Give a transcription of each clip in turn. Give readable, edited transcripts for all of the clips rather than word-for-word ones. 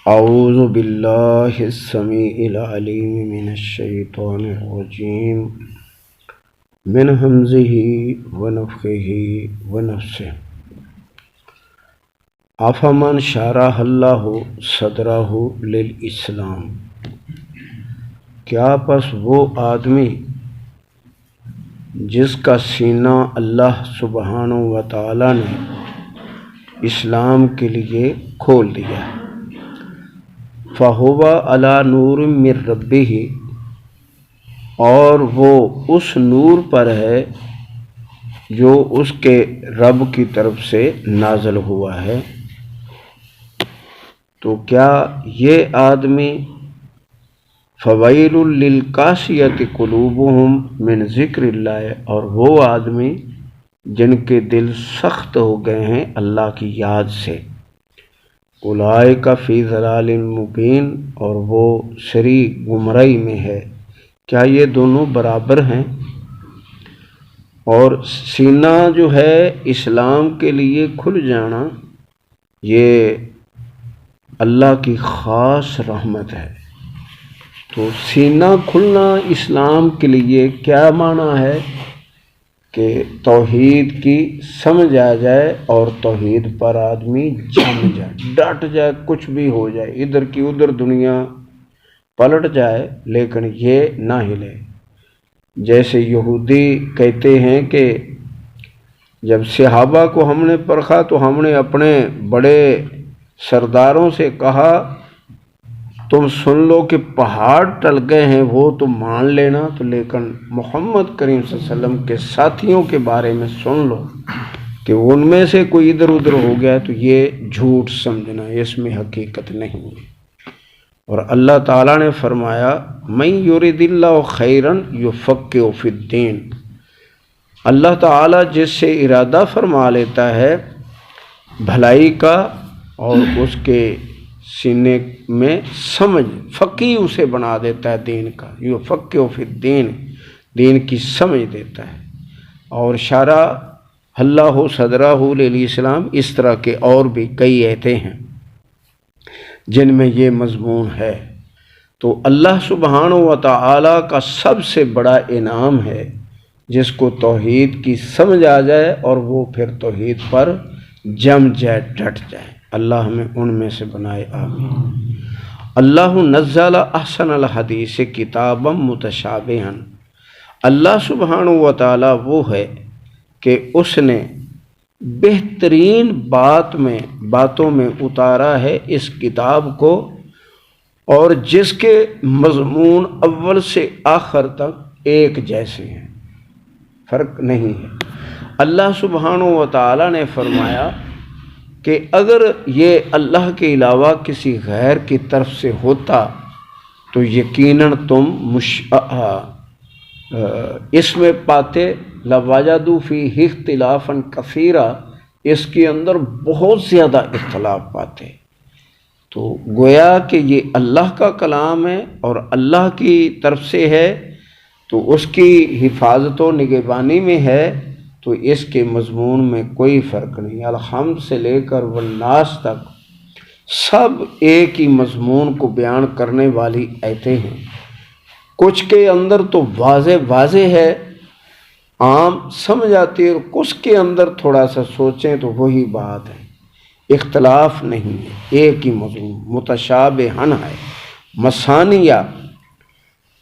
اعوذ باللہ السمیع العلیم من الشیطان الرجیم من ہمزہ ونفخہ ونفثہ افمن شرح اللہ صدرہ للاسلام، کیا پس وہ آدمی جس کا سینہ اللہ سبحانہ و تعالی نے اسلام کے لیے کھول دیا، فَهُوَ عَلَى نُورٍ مِّن رَبِّهِ، اور وہ اس نور پر ہے جو اس کے رب کی طرف سے نازل ہوا ہے۔ تو کیا یہ آدمی فَوَيْلٌ لِّلْقَاسِيَةِ قُلُوبُهُم مِّن ذِكْرِ اللَّهِ، اور وہ آدمی جن کے دل سخت ہو گئے ہیں اللہ کی یاد سے، اولئک فی ضلال مبین، اور وہ سری گمراہی میں ہے۔ کیا یہ دونوں برابر ہیں؟ اور سینہ جو ہے اسلام کے لیے کھل جانا، یہ اللہ کی خاص رحمت ہے۔ تو سینہ کھلنا اسلام کے لیے کیا معنی ہے کہ توحید کی سمجھ آ جائے اور توحید پر آدمی جم جائے، ڈٹ جائے، کچھ بھی ہو جائے، ادھر کی ادھر دنیا پلٹ جائے لیکن یہ نہ ہلے۔ جیسے یہودی کہتے ہیں کہ جب صحابہ کو ہم نے پرکھا تو ہم نے اپنے بڑے سرداروں سے کہا تم سن لو کہ پہاڑ ٹل گئے ہیں وہ تو مان لینا، تو لیکن محمد کریم صلی اللہ علیہ وسلم کے ساتھیوں کے بارے میں سن لو کہ ان میں سے کوئی ادھر ادھر ہو گیا تو یہ جھوٹ سمجھنا، اس میں حقیقت نہیں ہے۔ اور اللہ تعالیٰ نے فرمایا من یرد اللہ خیرا یفقہہ فی الدین، اللہ تعالیٰ جس سے ارادہ فرما لیتا ہے بھلائی کا اور اس کے سینے میں سمجھ، فقیہ اسے بنا دیتا ہے دین کا، یفقہہ فی الدین، دین کی سمجھ دیتا ہے۔ اور شرح اللہ صدرہ للاسلام، اس طرح کے اور بھی کئی آیتیں ہیں جن میں یہ مضمون ہے۔ تو اللہ سبحانہ و تعالی کا سب سے بڑا انعام ہے جس کو توحید کی سمجھ آ جائے اور وہ پھر توحید پر جم جائے، ڈٹ جائے۔ اللہ ہمیں ان میں سے بنائے، آمین۔ اللہ نزل احسن الحدیث کتابا متشابہا، اللہ سبحانہ و تعالی وہ ہے کہ اس نے بہترین باتوں میں اتارا ہے اس کتاب کو، اور جس کے مضمون اول سے آخر تک ایک جیسے ہیں، فرق نہیں ہے۔ اللہ سبحانہ و تعالی نے فرمایا کہ اگر یہ اللہ کے علاوہ کسی غیر کی طرف سے ہوتا تو یقیناً تم اس میں پاتے لَوَجَدُوا فِيهِ اخْتِلَافًا كَثِيرًا، اس کے اندر بہت زیادہ اختلاف پاتے۔ تو گویا کہ یہ اللہ کا کلام ہے اور اللہ کی طرف سے ہے تو اس کی حفاظت و نگہبانی میں ہے، تو اس کے مضمون میں کوئی فرق نہیں۔ الحمد سے لے کر والناس تک سب ایک ہی مضمون کو بیان کرنے والی آیتیں ہیں۔ کچھ کے اندر تو واضح ہے، عام سمجھ آتی ہے، اور کچھ کے اندر تھوڑا سا سوچیں تو وہی بات ہے، اختلاف نہیں ہے، ایک ہی مضمون متشابہن ہے، مثانیہ،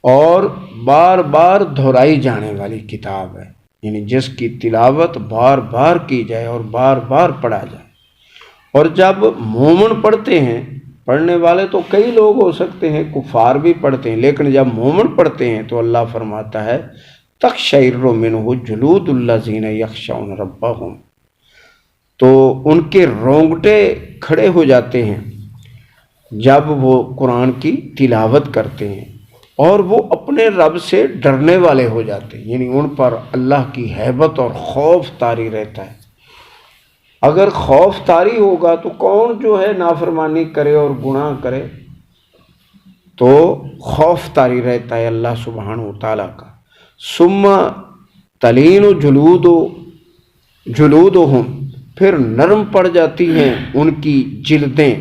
اور بار بار دہرائی جانے والی کتاب ہے، یعنی جس کی تلاوت بار بار کی جائے اور بار بار پڑھا جائے۔ اور جب مومن پڑھتے ہیں، پڑھنے والے تو کئی لوگ ہو سکتے ہیں، کفار بھی پڑھتے ہیں، لیکن جب مومن پڑھتے ہیں تو اللہ فرماتا ہے تقشعر منہ جلود الذین یخشون ربہم، تو ان کے رونگٹے کھڑے ہو جاتے ہیں جب وہ قرآن کی تلاوت کرتے ہیں، اور وہ اپنے رب سے ڈرنے والے ہو جاتے ہیں، یعنی ان پر اللہ کی ہیبت اور خوف طاری رہتا ہے۔ اگر خوف طاری ہوگا تو کون جو ہے نافرمانی کرے اور گناہ کرے، تو خوف طاری رہتا ہے اللہ سبحانہ و تعالیٰ کا۔ ثم تلین جلودہم، پھر نرم پڑ جاتی ہیں ان کی جلدیں،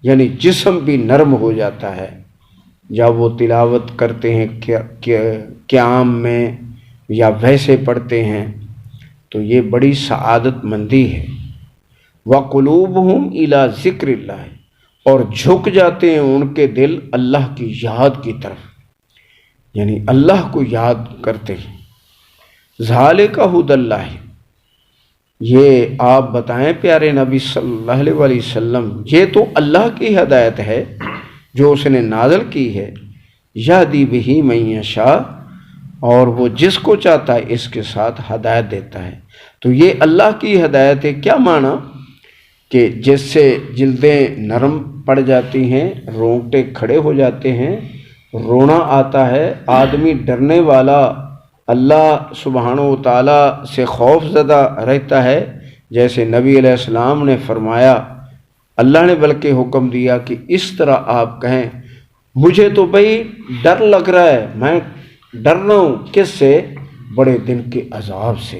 یعنی جسم بھی نرم ہو جاتا ہے جب وہ تلاوت کرتے ہیں قیام میں یا ویسے پڑھتے ہیں، تو یہ بڑی سعادت مندی ہے۔ وَقُلُوبُهُمْ إِلَىٰ ذِكْرِ اللَّهِ، اور جھک جاتے ہیں ان کے دل اللہ کی یاد کی طرف، یعنی اللہ کو یاد کرتے ہیں۔ ذَلِكَ هُدَى اللَّهِ، یہ آپ بتائیں پیارے نبی صلی اللہ علیہ وسلم، یہ تو اللہ کی ہدایت ہے جو اس نے نازل کی ہے۔ یہدی بہ من یشاء، اور وہ جس کو چاہتا ہے اس کے ساتھ ہدایت دیتا ہے۔ تو یہ اللہ کی ہدایت ہے، کیا معنی کہ جس سے جلدیں نرم پڑ جاتی ہیں، رونگٹے کھڑے ہو جاتے ہیں، رونا آتا ہے، آدمی ڈرنے والا اللہ سبحانہ و تعالیٰ سے خوف زدہ رہتا ہے، جیسے نبی علیہ السلام نے فرمایا، اللہ نے بلکہ حکم دیا کہ اس طرح آپ کہیں، مجھے تو بھئی ڈر لگ رہا ہے، میں ڈر رہا ہوں، کس سے؟ بڑے دن کے عذاب سے،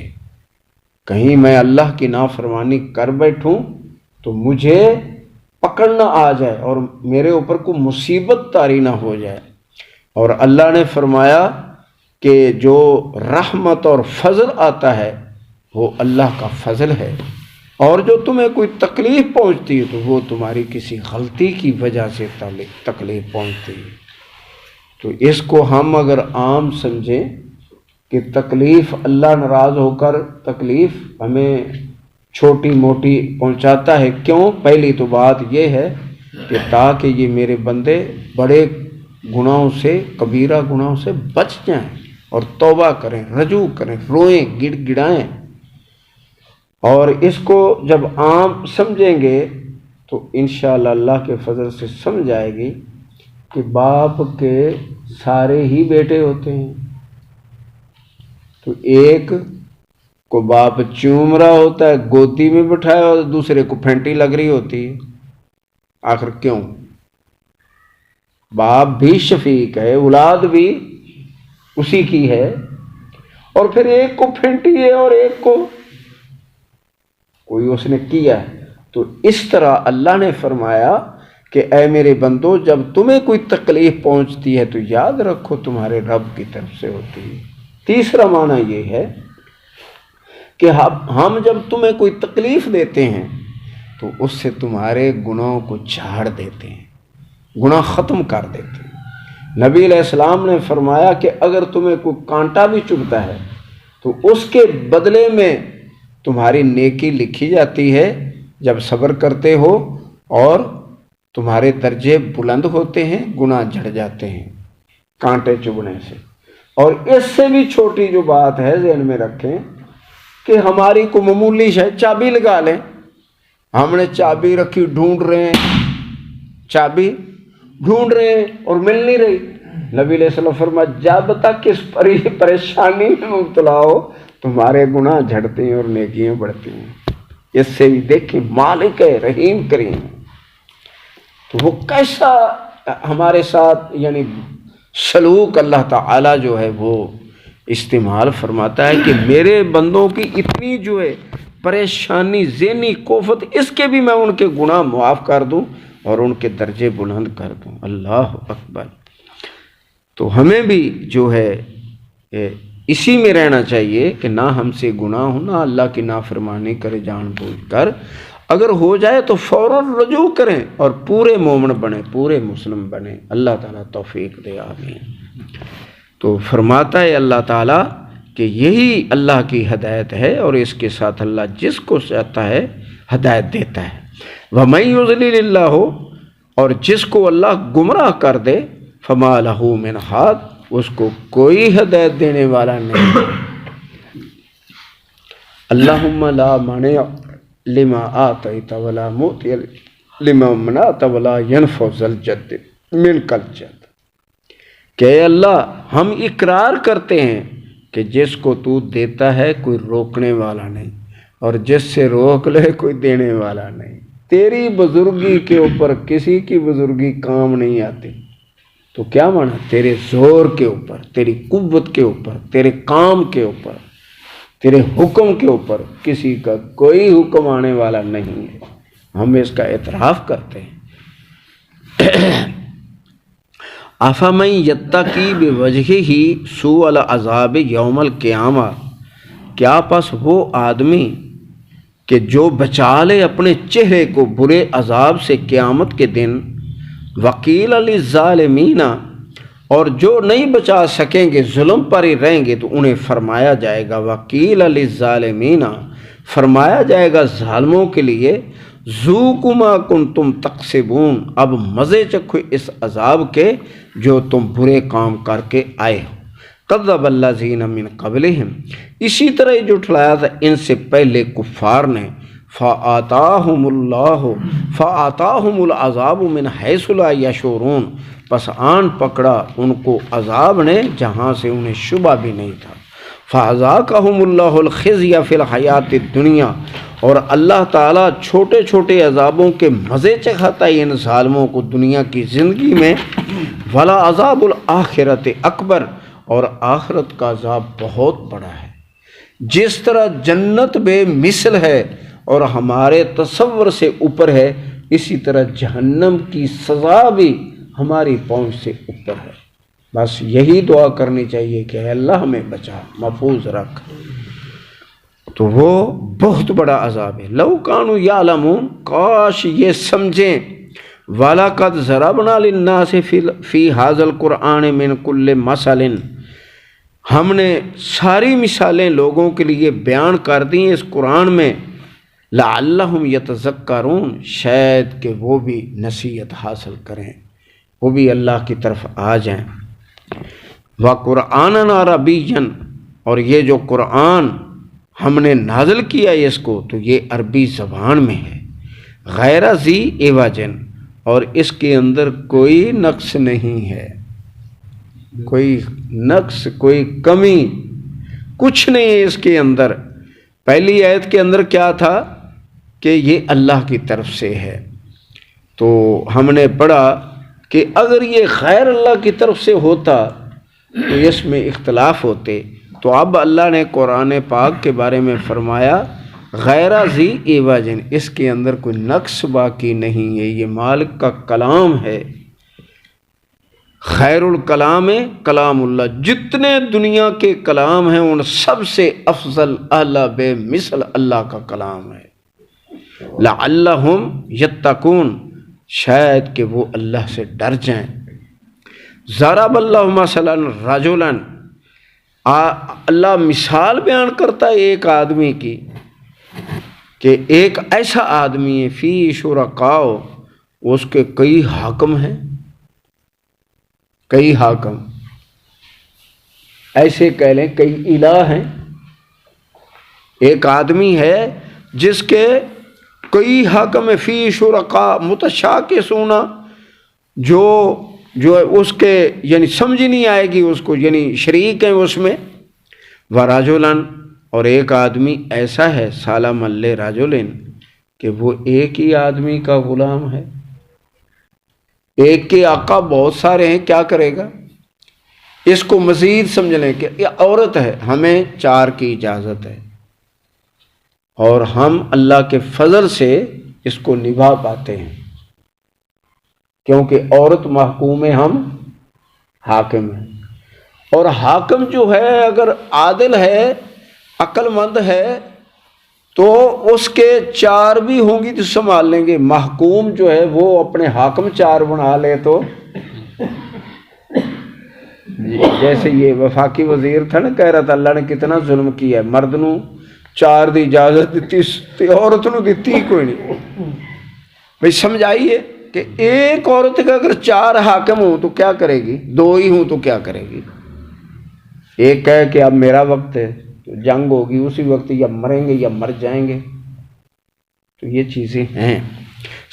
کہیں میں اللہ کی نافرمانی کر بیٹھوں تو مجھے پکڑنا آ جائے اور میرے اوپر کوئی مصیبت طاری نہ ہو جائے۔ اور اللہ نے فرمایا کہ جو رحمت اور فضل آتا ہے وہ اللہ کا فضل ہے، اور جو تمہیں کوئی تکلیف پہنچتی ہے تو وہ تمہاری کسی غلطی کی وجہ سے تکلیف پہنچتی ہے۔ تو اس کو ہم اگر عام سمجھیں کہ تکلیف اللہ ناراض ہو کر تکلیف ہمیں چھوٹی موٹی پہنچاتا ہے، کیوں؟ پہلی تو بات یہ ہے کہ تاکہ یہ میرے بندے بڑے گناہوں سے، کبیرہ گناہوں سے بچ جائیں اور توبہ کریں، رجوع کریں، روئیں، گڑ گڑائیں۔ اور اس کو جب عام سمجھیں گے تو انشاءاللہ اللہ کے فضل سے سمجھ آئے گی کہ باپ کے سارے ہی بیٹے ہوتے ہیں، تو ایک کو باپ چوم رہا ہوتا ہے، گودی میں بٹھایا، اور دوسرے کو پھینٹی لگ رہی ہوتی ہے۔ آخر کیوں؟ باپ بھی شفیق ہے، اولاد بھی اسی کی ہے، اور پھر ایک کو پھینٹی ہے اور ایک کو کوئی اس نے کیا ہے۔ تو اس طرح اللہ نے فرمایا کہ اے میرے بندو، جب تمہیں کوئی تکلیف پہنچتی ہے تو یاد رکھو تمہارے رب کی طرف سے ہوتی ہے۔ تیسرا معنی یہ ہے کہ ہم جب تمہیں کوئی تکلیف دیتے ہیں تو اس سے تمہارے گناہوں کو جھاڑ دیتے ہیں، گناہ ختم کر دیتے ہیں۔ نبی علیہ السلام نے فرمایا کہ اگر تمہیں کوئی کانٹا بھی چبھتا ہے تو اس کے بدلے میں تمہاری نیکی لکھی جاتی ہے جب صبر کرتے ہو، اور تمہارے درجے بلند ہوتے ہیں، گناہ جھڑ جاتے ہیں کانٹے چبھنے سے۔ اور اس سے بھی چھوٹی جو بات ہے ذہن میں رکھیں کہ ہماری کو معمولی ہے، چابی لگا لیں، ہم نے چابی رکھی، ڈھونڈ رہے ہیں، چابی ڈھونڈ رہے ہیں اور مل نہیں رہی۔ نبی علیہ السلام فرمایا جب تک اس پریشانی میں مبتلا ہو تمہارے گناہ جھڑتے ہیں اور نیکیاں بڑھتی ہیں۔ اس سے بھی دیکھیں مالک ہے، رحیم کریم، تو وہ کیسا ہمارے ساتھ یعنی سلوک اللہ تعالیٰ جو ہے وہ استعمال فرماتا ہے کہ میرے بندوں کی اتنی جو ہے پریشانی، ذہنی کوفت، اس کے بھی میں ان کے گناہ معاف کر دوں اور ان کے درجے بلند کر دوں۔ اللہ اکبر۔ تو ہمیں بھی جو ہے اسی میں رہنا چاہیے کہ نہ ہم سے گناہ ہو، نہ اللہ کی نافرمانی کرے جان بوجھ کر، اگر ہو جائے تو فوراً رجوع کریں اور پورے مومن بنیں، پورے مسلم بنیں۔ اللہ تعالیٰ توفیق دے، آمین۔ تو فرماتا ہے اللہ تعالیٰ کہ یہی اللہ کی ہدایت ہے، اور اس کے ساتھ اللہ جس کو چاہتا ہے ہدایت دیتا ہے۔ وَمَن يُضْلِلِ اللَّهُ، اور جس کو اللہ گمراہ کر دے، فَمَا لَهُ مِنْ هَادٍ، اس کو کوئی ہدایت دینے والا نہیں۔ اللہم لا مانع لما آتیت ولا معطی لما منعت ولا ينفع ذا الجد منک الجد، کہ اے اللہ ہم اقرار کرتے ہیں کہ جس کو تو دیتا ہے کوئی روکنے والا نہیں، اور جس سے روک لے کوئی دینے والا نہیں۔ تیری بزرگی کے اوپر کسی کی بزرگی کام نہیں آتی۔ تو کیا مانا؟ تیرے زور کے اوپر، تیری قوت کے اوپر، تیرے کام کے اوپر، تیرے حکم کے اوپر کسی کا کوئی حکم آنے والا نہیں ہے۔ ہم اس کا اعتراف کرتے ہیں۔ افمن یتقی بوجہہ سوء العذاب یوم القیامہ، کیا پس وہ آدمی کہ جو بچا لے اپنے چہرے کو برے عذاب سے قیامت کے دن، وقیل للظالمین، اور جو نہیں بچا سکیں گے ظلم پر ہی رہیں گے تو انہیں فرمایا جائے گا، وقیل للظالمین، فرمایا جائے گا ظالموں کے لیے، ذوقوا ما کنتم تکسبون، اب مزے چکھو اس عذاب کے جو تم برے کام کر کے آئے ہو۔ کذب الذین من قبلہم، اسی طرح ہی جھٹلایا تھا ان سے پہلے کفار نے، فآتاہم العذاب من حیث لا یشعرون، پس آن پکڑا ان کو عذاب نے جہاں سے انہیں شبہ بھی نہیں تھا۔ فَأَذَاقَهُمُ اللَّهُ الْخِزْيَ فِي الْحَيَاةِ الدُّنْيَا، اور اللہ تعالیٰ چھوٹے چھوٹے عذابوں کے مزے چکھاتا ہے ان ظالموں کو دنیا کی زندگی میں، وَلَعَذَابُ الْآخِرَةِ اکبر، اور آخرت کا عذاب بہت بڑا ہے۔ جس طرح جنت بے مثل ہے اور ہمارے تصور سے اوپر ہے، اسی طرح جہنم کی سزا بھی ہماری پہنچ سے اوپر ہے۔ بس یہی دعا کرنی چاہیے کہ اے اللہ ہمیں بچا، محفوظ رکھ۔ تو وہ بہت بڑا عذاب ہے۔ لو کانوا یعلمون، کاش یہ سمجھیں، وَلَقَدْ ضَرَبْنَا لِلنَّاسِ فِي هَذَا الْقُرْآنِ مِنْ كُلِّ مَثَلٍ، ہم نے ساری مثالیں لوگوں کے لیے بیان کر دی ہیں اس قرآن میں، لَعَلَّهُمْ يَتَذَكَّرُونَ، شاید کہ وہ بھی نصیحت حاصل کریں، وہ بھی اللہ کی طرف آ جائیں۔ وَقُرْآنًا عَرَبِيًّا، اور یہ جو قرآن ہم نے نازل کیا ہے اس کو، تو یہ عربی زبان میں ہے، غیر ذی عوج، اور اس کے اندر کوئی نقص نہیں ہے، کوئی نقص، کوئی کمی، کچھ نہیں ہے اس کے اندر۔ پہلی آیت کے اندر کیا تھا کہ یہ اللہ کی طرف سے ہے، تو ہم نے پڑھا کہ اگر یہ غیر اللہ کی طرف سے ہوتا تو اس میں اختلاف ہوتے، تو اب اللہ نے قرآن پاک کے بارے میں فرمایا غیر ذی عوج، اس کے اندر کوئی نقص باقی نہیں ہے، یہ مالک کا کلام ہے، خیر الکلام کلام اللہ، جتنے دنیا کے کلام ہیں ان سب سے افضل اعلیٰ بے مثل اللہ کا کلام ہے۔ لعلہم یتقون، شاید کہ وہ اللہ سے ڈر جائیں۔ ضرب اللہ مثلا رجلا، اللہ مثال بیان کرتا ہے ایک آدمی کی، کہ ایک ایسا آدمی ہے، فی شرکاء، اس کے کئی حاکم ہیں، کئی حاکم، ایسے کہہ لیں کئی الہ ہیں۔ ایک آدمی ہے جس کے کئی حاکم ہیں، فی شرکاء متشاکسون، جو اس کے یعنی سمجھ نہیں آئے گی اس کو، یعنی شریک ہیں اس میں۔ ورجلن، اور ایک آدمی ایسا ہے، سالم لرجلن، کہ وہ ایک ہی آدمی کا غلام ہے، ایک کے آقا بہت سارے ہیں، کیا کرے گا؟ اس کو مزید سمجھ لیں کہ یہ عورت ہے، ہمیں 4 کی اجازت ہے، اور ہم اللہ کے فضل سے اس کو نبھا پاتے ہیں، کیونکہ عورت محکوم ہے، ہم حاکم ہیں۔ اور حاکم جو ہے اگر عادل ہے، عقل مند ہے، تو اس کے 4 بھی ہوں گی تو سنبھال لیں گے۔ محکوم جو ہے وہ اپنے حاکم 4 بنا لے تو جیسے یہ وفاقی وزیر تھا نا، کہہ رہا تھا اللہ نے کتنا ظلم کیا ہے، مرد نو 4 دی اجازت دیتی، عورت نو دیتی کوئی نہیں۔ بھئی سمجھائیے کہ ایک عورت کا اگر 4 حاکم ہوں تو کیا کرے گی، 2 ہی ہوں تو کیا کرے گی۔ ایک کہے کہ اب میرا وقت ہے، تو جنگ ہوگی اسی وقت، یا مریں گے یا مر جائیں گے۔ تو یہ چیزیں ہیں،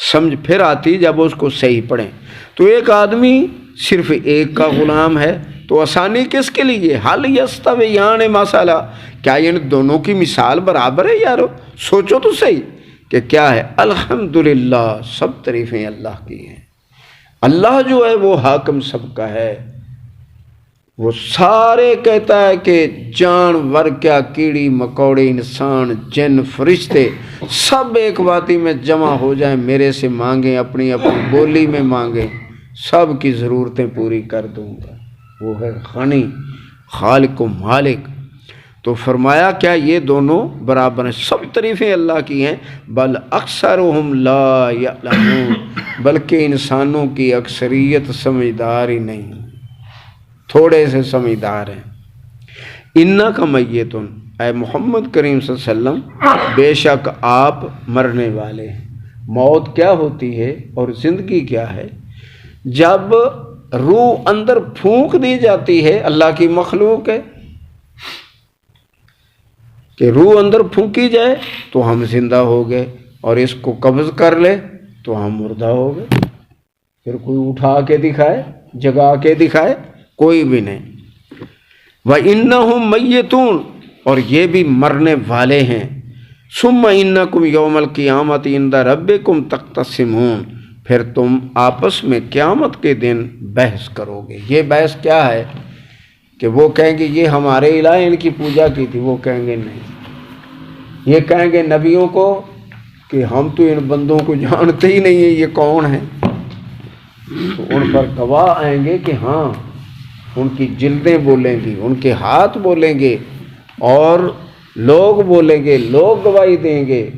سمجھ پھر آتی جب اس کو صحیح پڑھیں۔ تو ایک آدمی صرف ایک کا غلام ہے، تو آسانی کس کے لیے؟ حل یستویان مثلا، کیا ان دونوں کی مثال برابر ہے یارو؟ سوچو تو صحیح کہ کیا ہے۔ الحمدللہ، سب تعریفیں اللہ کی ہیں۔ اللہ جو ہے وہ حاکم سب کا ہے، وہ سارے کہتا ہے کہ جانور کیا، کیڑی مکوڑے، انسان، جن، فرشتے، سب ایک واتی میں جمع ہو جائیں، میرے سے مانگیں، اپنی اپنی بولی میں مانگیں، سب کی ضرورتیں پوری کر دوں گا، وہ ہے غنی، خالق و مالک۔ تو فرمایا کیا یہ دونوں برابر ہیں؟ سب تعریفیں اللہ کی ہیں، بل اکثرہم لا یعلمون، بلکہ انسانوں کی اکثریت سمجھدار ہی نہیں، تھوڑے سے سمجھدار ہیں۔ انک میتن، اے محمد کریم صلی اللہ علیہ وسلم بے شک آپ مرنے والے ہیں۔ موت کیا ہوتی ہے اور زندگی کیا ہے؟ جب روح اندر پھونک دی جاتی ہے، اللہ کی مخلوق ہے کہ روح اندر پھونکی جائے تو ہم زندہ ہو گئے، اور اس کو قبض کر لے تو ہم مردہ ہو گئے۔ پھر کوئی اٹھا کے دکھائے، جگا کے دکھائے؟ کوئی بھی نہیں۔ وَإِنَّهُمْ مَيِّتُونَ، اور یہ بھی مرنے والے ہیں۔ ثُمَّ إِنَّكُمْ يَوْمَ الْقِيَامَةِ عِنْدَ رَبِّكُمْ تَخْتَصِمُونَ، پھر تم آپس میں قیامت کے دن بحث کرو گے۔ یہ بحث کیا ہے کہ وہ کہیں گے یہ ہمارے الہ، ان کی پوجا کی تھی، وہ کہیں گے نہیں۔ یہ کہیں گے نبیوں کو کہ ہم تو ان بندوں کو جانتے ہی نہیں ہیں، یہ کون ہیں؟ تو ان پر گواہ آئیں گے کہ ہاں، ان کی جلدیں بولیں گی، ان کے ہاتھ بولیں گے، اور لوگ بولیں گے، لوگ گواہی دیں گے۔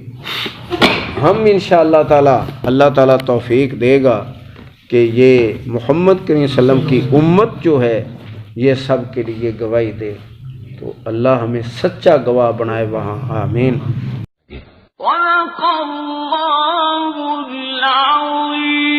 ہم انشاءاللہ تعالی، اللہ تعالیٰ توفیق دے گا کہ یہ محمد کریم صلی اللہ علیہ وسلم کی امت جو ہے یہ سب کے لیے گواہی دے، تو اللہ ہمیں سچا گواہ بنائے وہاں، آمین۔ صدق اللہ العظیم۔